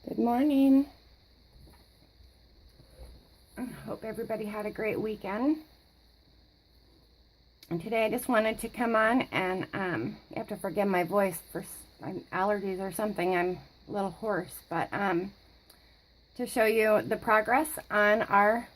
Good morning. I hope everybody had a great weekend. And today I just wanted to come on and you have to forgive my voice for allergies or something. I'm a little hoarse, but to show you the progress on our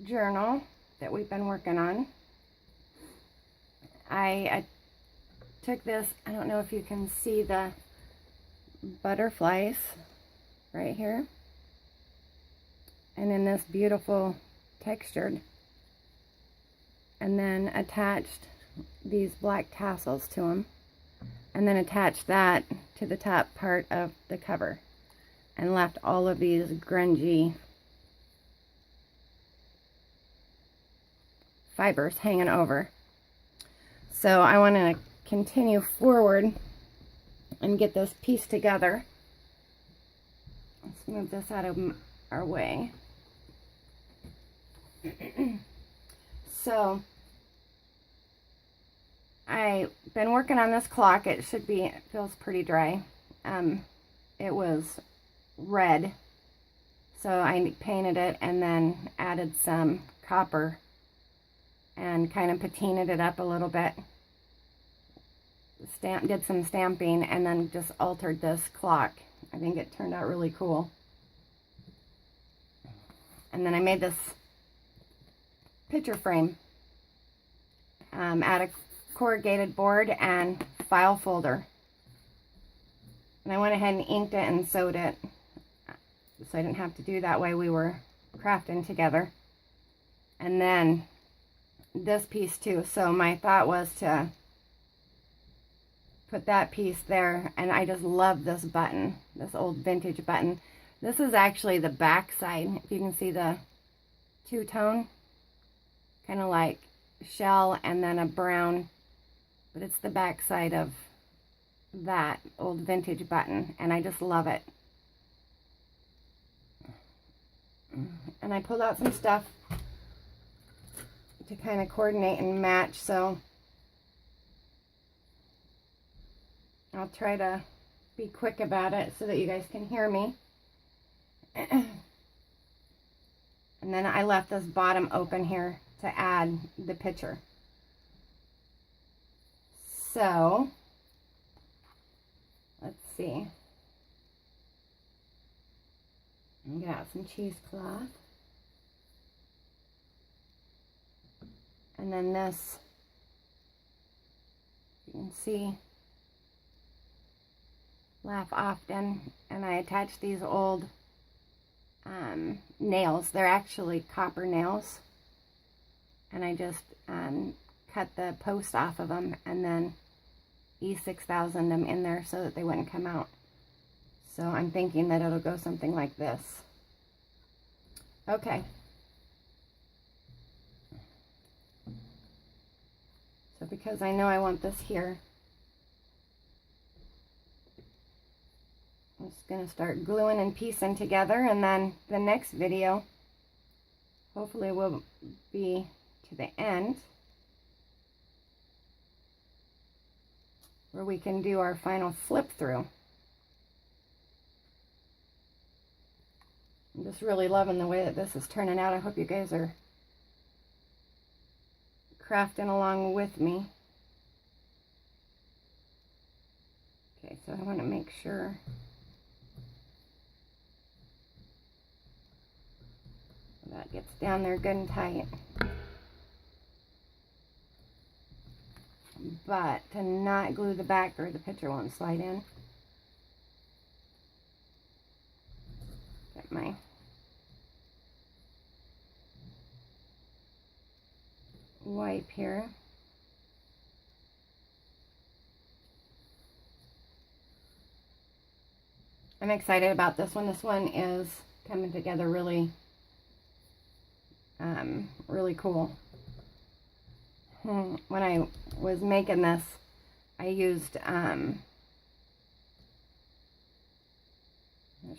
journal that we've been working on. I took this, I don't know if you can see the butterflies right here, and in this beautiful textured, and then attached these black tassels to them, and then attached that to the top part of the cover, and left all of these grungy fibers hanging over. So I want to continue forward and get this piece together. Let's move this out of our way. So I've been working on this clock. It feels pretty dry. It was red, so I painted it and then added some copper and kind of patinaed it up a little bit. Did some stamping and then just altered this clock. I think it turned out really cool. And then I made this picture frame out of corrugated board and file folder. And I went ahead and inked it and sewed it, so I didn't have to do that while we were crafting together. And then this piece too. So my thought was to put that piece there, and I just love this button, this old vintage button. This is actually the back side. If you can see the two-tone, kind of like shell and then a brown, but it's the back side of that old vintage button, and I just love it. And I pulled out some stuff to kind of coordinate and match, so I'll try to be quick about it so that you guys can hear me. And then I left this bottom open here to add the picture. So let's see. I'm gonna get out some cheesecloth. And then this, you can see, laugh often, and I attached these old nails. They're actually copper nails, and I just cut the post off of them and then E6000 them in there so that they wouldn't come out. So I'm thinking that it'll go something like this. Okay. So because I know I want this here, I'm just going to start gluing and piecing together, and then the next video hopefully will be to the end where we can do our final flip through. I'm just really loving the way that this is turning out. I hope you guys are crafting along with me. Okay, so I want to make sure that gets down there good and tight. But to not glue the back or the picture won't slide in. Get my wipe here. I'm excited about this one. This one is coming together really really cool. When I was making this, I used not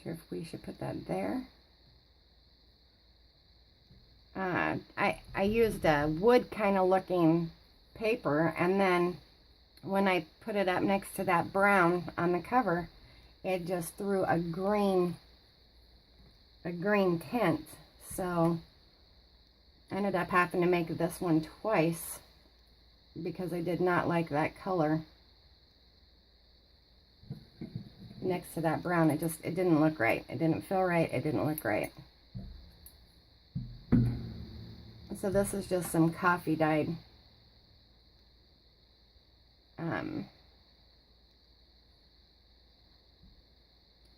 sure if we should put that there. I used a wood kind of looking paper, and then when I put it up next to that brown on the cover, it just threw a green tint. So I ended up having to make this one twice because I did not like that color next to that brown. It didn't look right. It didn't feel right. It didn't look right. So this is just some coffee dyed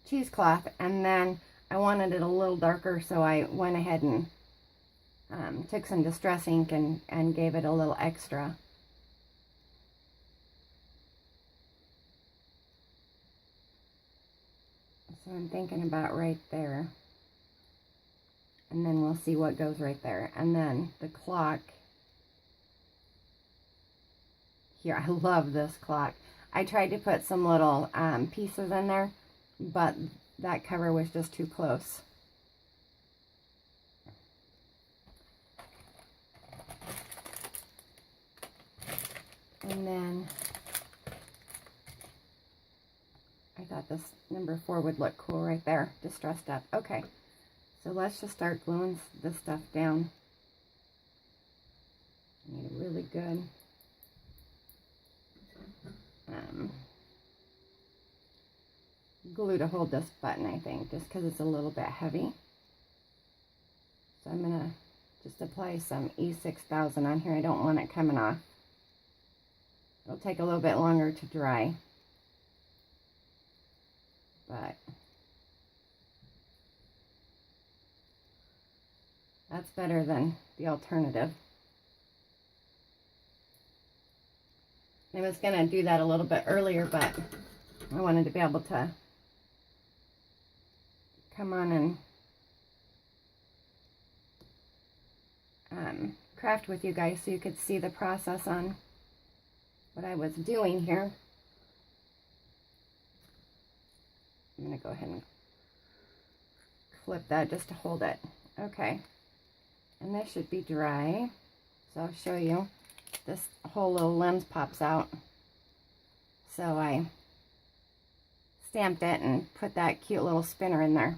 cheesecloth, and then I wanted it a little darker, so I went ahead and took some distress ink and gave it a little extra. So I'm thinking about right there. And then we'll see what goes right there. And then the clock. Here, I love this clock. I tried to put some little pieces in there, but that cover was just too close. And then I thought this number 4 would look cool right there, distressed up. Okay, so let's just start gluing this stuff down. I need a really good glue to hold this button, I think, just because it's a little bit heavy. So I'm going to just apply some E6000 on here. I don't want it coming off. It'll take a little bit longer to dry, but that's better than the alternative. I was going to do that a little bit earlier, but I wanted to be able to come on and craft with you guys so you could see the process on what I was doing here. I'm going to go ahead and clip that just to hold it. Okay, and this should be dry, so I'll show you. This whole little lens pops out, so I stamped it and put that cute little spinner in there.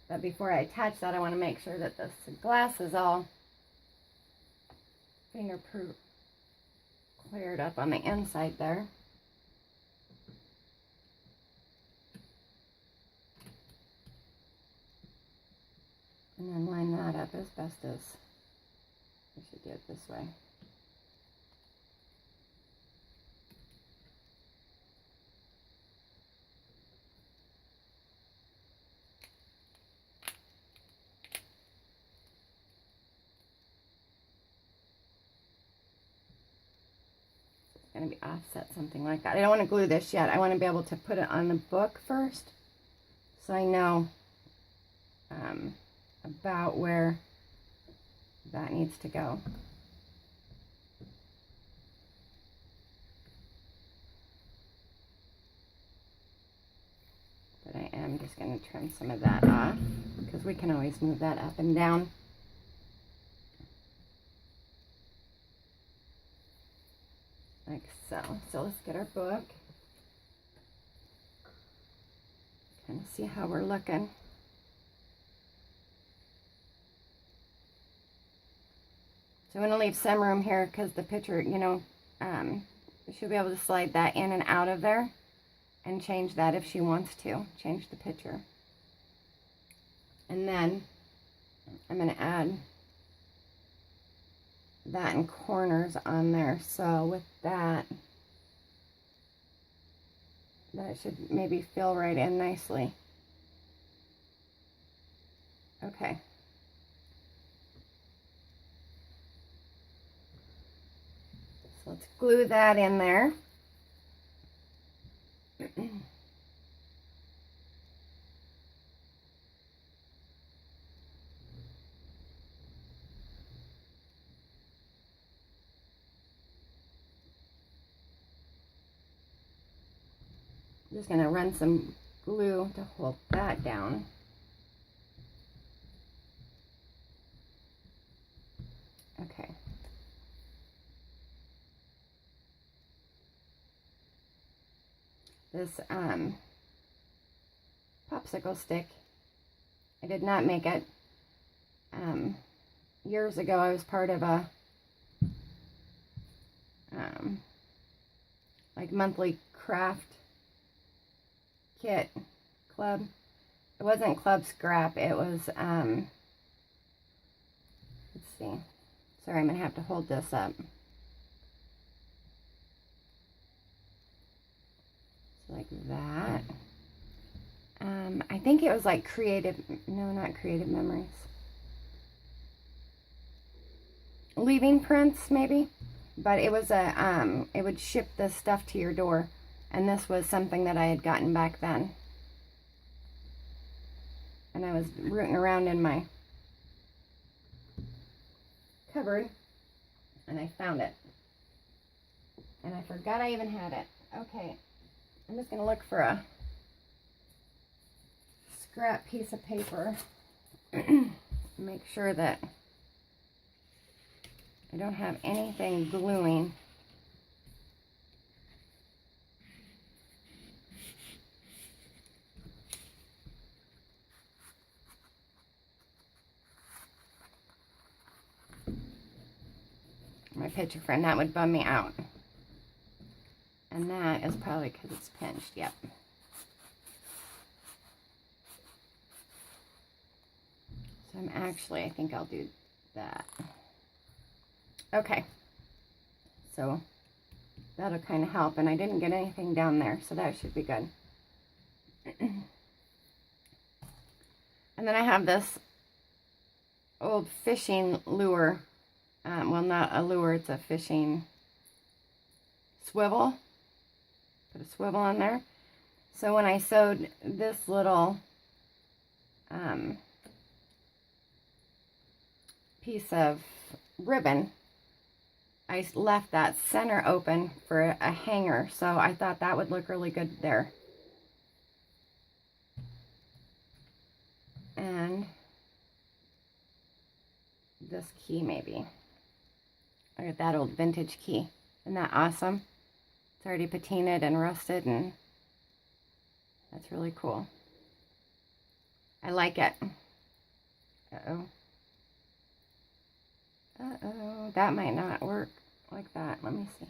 But before I attach that, I want to make sure that this glass is all fingerproof cleared up on the inside there. And then line that up as best as I should do it this way. Going to be offset, something like that. I don't want to glue this yet. I want to be able to put it on the book first, so I know about where that needs to go. But I am just going to trim some of that off, because we can always move that up and down. Like so. So let's get our book. Kind of see how we're looking. So I'm going to leave some room here because the picture, you know, she'll be able to slide that in and out of there and change that if she wants to. Change the picture. And then I'm going to add that in corners on there. So with that, that should maybe fill right in nicely. Okay. So let's glue that in there. I'm just going to run some glue to hold that down. Okay. This popsicle stick. I did not make it. Years ago, I was part of a like monthly craft kit club. It wasn't Club Scrap. It was, let's see. Sorry, I'm going to have to hold this up. So like that. I think it was like no, not Creative Memories. Leaving Prints, maybe. But it was it would ship the stuff to your door. And this was something that I had gotten back then. And I was rooting around in my cupboard. And I found it. And I forgot I even had it. Okay. I'm just going to look for a scrap piece of paper. Make sure that I don't have anything gluing. My picture frame, that would bum me out. And that is probably because it's pinched, yep. So I think I'll do that. Okay, so that'll kind of help, and I didn't get anything down there, so that should be good. And then I have this old fishing lure. Well, not a lure, it's a fishing swivel. Put a swivel on there. So when I sewed this little piece of ribbon, I left that center open for a hanger, so I thought that would look really good there. And this key maybe. Look at that old vintage key. Isn't that awesome? It's already patinaed and rusted, and that's really cool. I like it. Uh-oh. Uh-oh. That might not work like that. Let me see.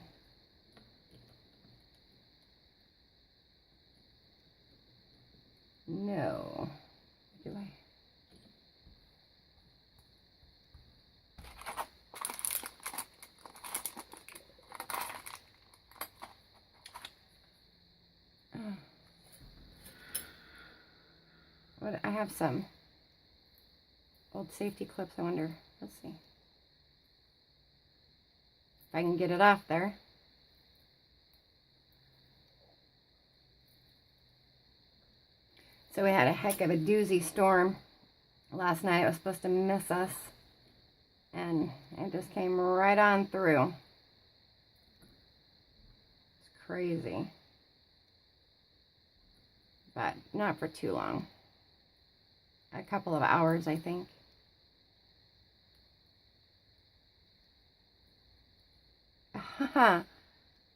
No. Do I? What, I have some old safety clips. I wonder. Let's see if I can get it off there. So we had a heck of a doozy storm last night. It was supposed to miss us, and it just came right on through. It's crazy, but not for too long. A couple of hours, I think.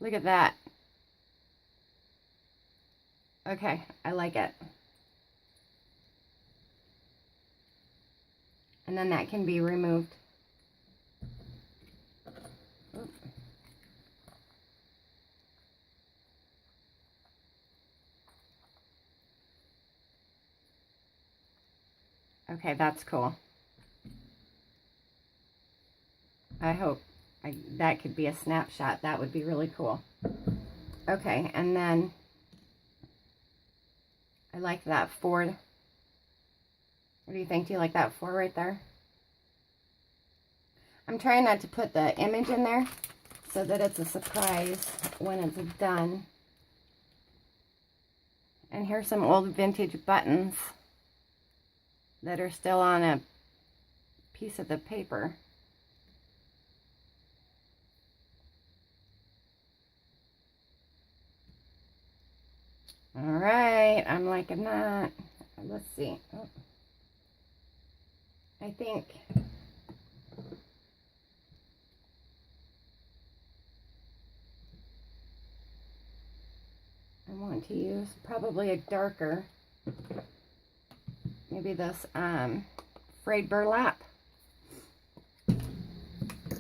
Look at that. Okay, I like it. And then that can be removed. Oop. Okay, that's cool. I hope that could be a snapshot. That would be really cool. Okay, and then I like that 4. What do you think? Do you like that 4 right there? I'm trying not to put the image in there so that it's a surprise when it's done. And here's some old vintage buttons that are still on a piece of the paper. All right, I'm liking that. Let's see. Oh. I think I want to use probably a darker maybe this frayed burlap,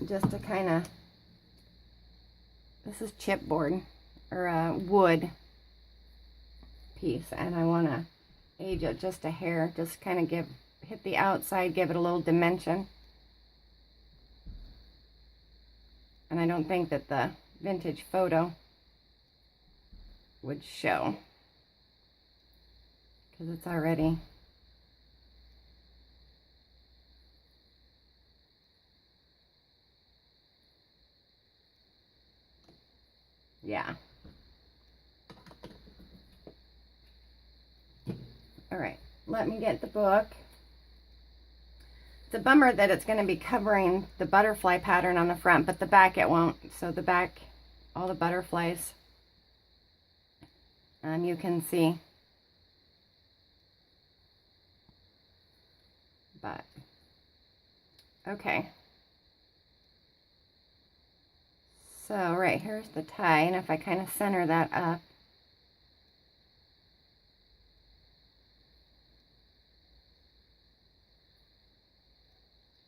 just to kind of, this is chipboard or a wood piece, and I want to age it just a hair, just kind of hit the outside, give it a little dimension. And I don't think that the vintage photo would show, because it's already yeah. All right, let me get the book. It's a bummer that it's going to be covering the butterfly pattern on the front, but the back it won't. So the back, all the butterflies, you can see. But, okay. So right here's the tie, and if I kind of center that up,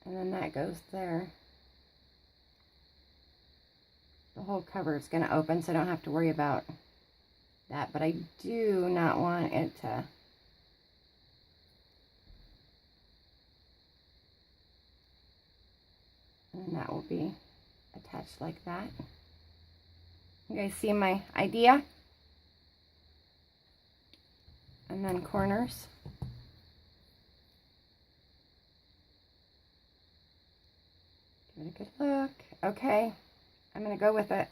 and then that goes there, the whole cover is going to open, so I don't have to worry about that. But I do not want it to, and that will be attached like that. You guys see my idea? And then corners. Give it a good look. Okay, I'm going to go with it.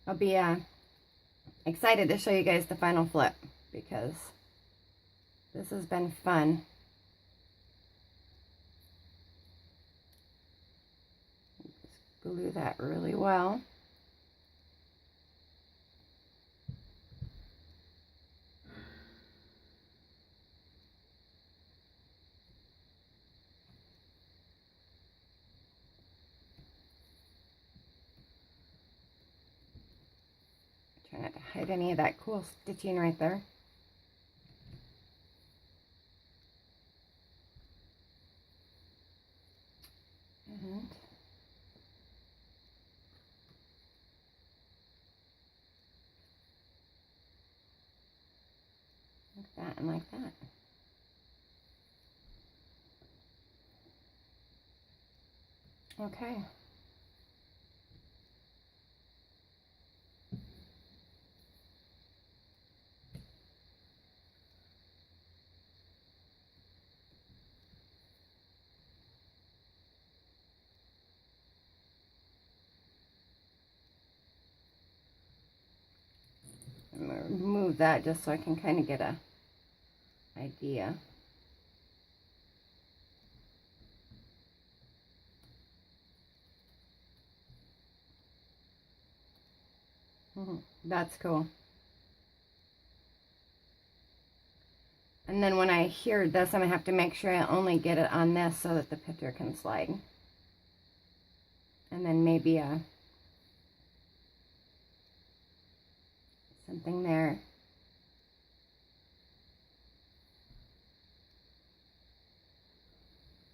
I'll be excited to show you guys the final flip, because this has been fun. Just glue that really well. Try not to hide any of that cool stitching right there. And like that and like that. Okay. I'm going to remove that just so I can kind of get a idea. That's cool. And then when I hear this, I'm going to have to make sure I only get it on this so that the picture can slide. And then maybe something there.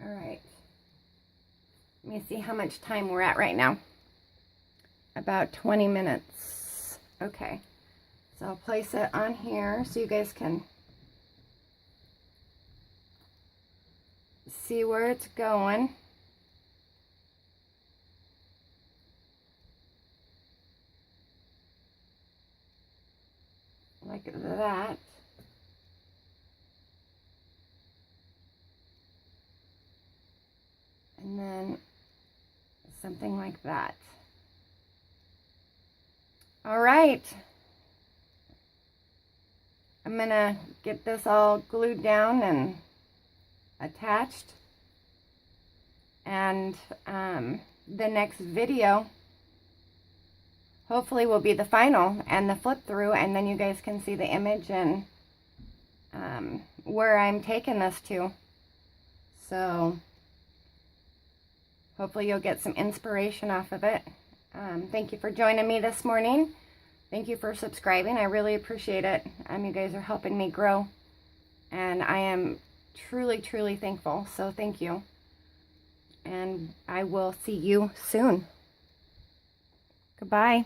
All right. Let me see how much time we're at right now. About 20 minutes. Okay. So I'll place it on here so you guys can see where it's going. Like that. And then something like that. All right. I'm gonna get this all glued down and attached. And the next video hopefully will be the final and the flip through, and then you guys can see the image and where I'm taking this to. So Hopefully you'll get some inspiration off of it. Thank you for joining me this morning. Thank you for subscribing. I really appreciate it. You guys are helping me grow. And I am truly, truly thankful. So thank you. And I will see you soon. Goodbye.